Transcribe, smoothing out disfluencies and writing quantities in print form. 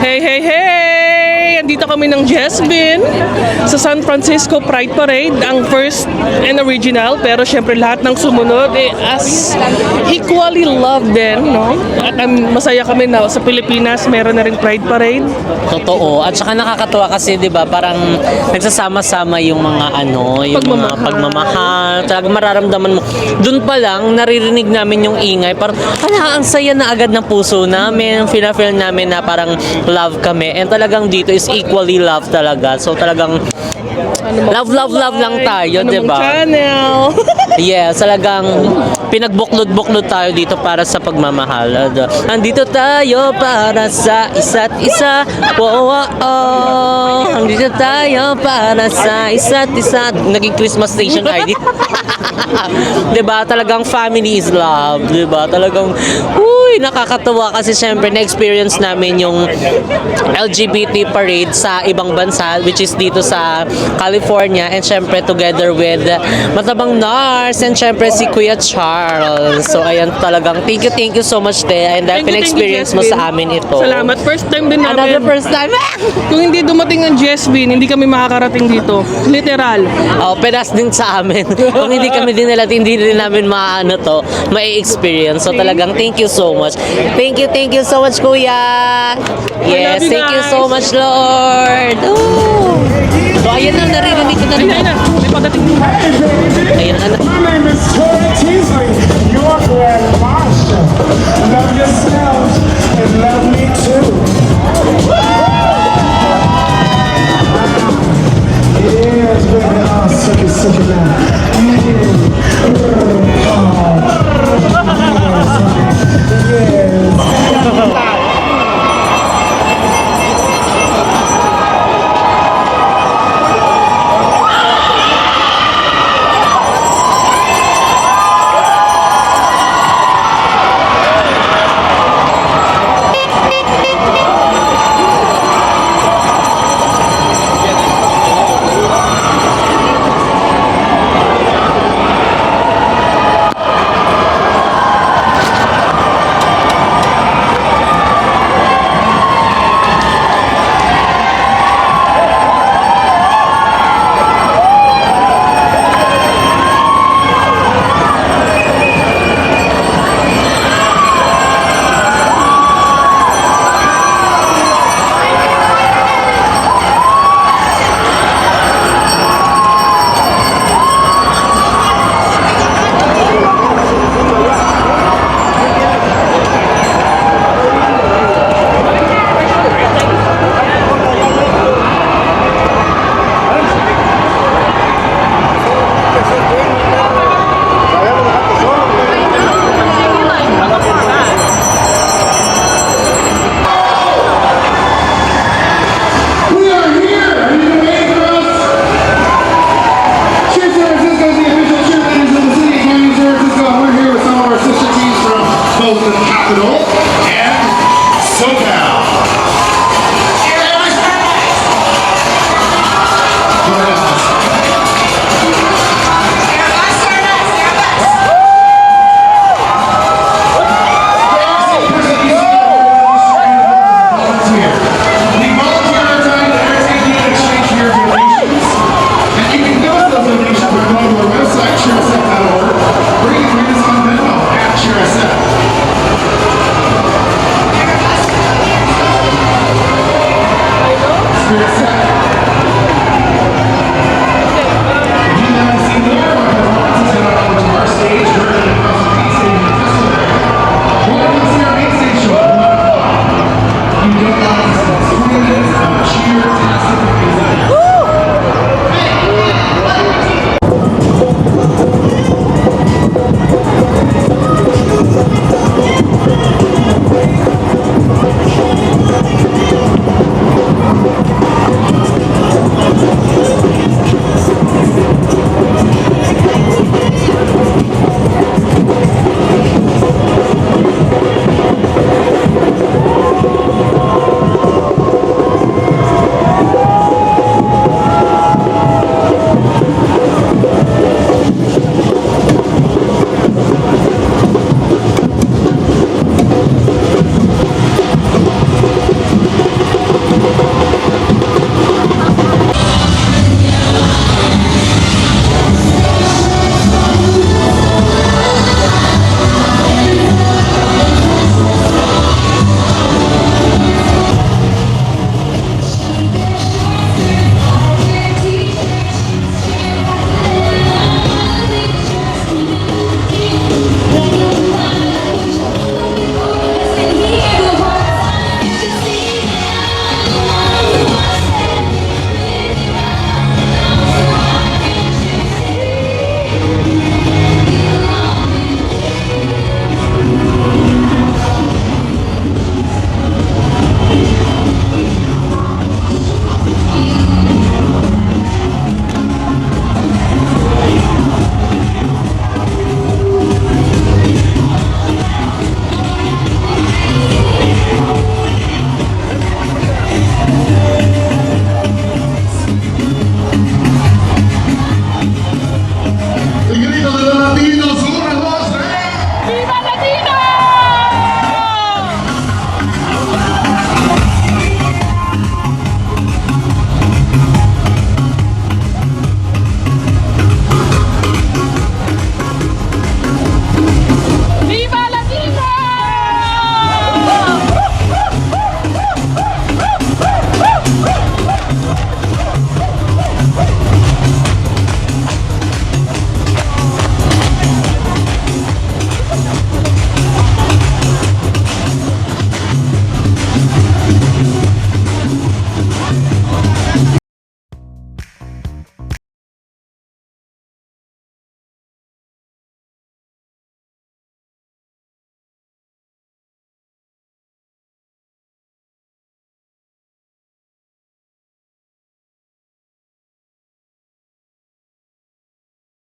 Hey, hey, hey! Andito kami ng Jesbin sa San Francisco Pride Parade, ang first and original, pero syempre lahat ng sumunod as equally loved din, no? At masaya kami na sa Pilipinas meron na rin Pride Parade. Totoo. At saka nakakatuwa kasi 'di ba, parang nagsasama-sama yung mga yung mga pagmamahal. Talagang mararamdaman mo. Doon pa lang naririnig namin yung ingay. Parang ang saya na agad ng puso namin. Feel namin na parang love kami. And talagang dito is equally love talaga. So talagang love lang tayo, Ano 'di mong ba? channel? Yes, talagang pinagbuklod-buklod tayo dito para sa pagmamahal. Andito tayo para sa isa't isa. Andito tayo para sa isa't isa. Naging Christmas station ID. 'Di ba? Talagang family is love, 'di ba? Talagang nakakatuwa kasi syempre na-experience namin yung LGBT parade sa ibang bansa, which is dito sa California, and syempre together with Matabang Nars and syempre si Kuya Charles. So ayan, talagang thank you so much te, and Thank you, pina-experience mo Jesbin. sa amin ito. Salamat. First time din namin. Another first time. Kung hindi dumating ang Jesbin, hindi kami makakarating dito. Literal. Penas din sa amin. Kung hindi kami din nila, hindi rin namin ma-experience. So talagang thank you so much. Thank you so much, Kuya. Yes, you, thank you guys. so much, Lord. Ooh. So ayan na, naririnig ko na rin. Ayun na, may pagdating. Ayan na. My name is Tori Teasley, your grandmaster. Love your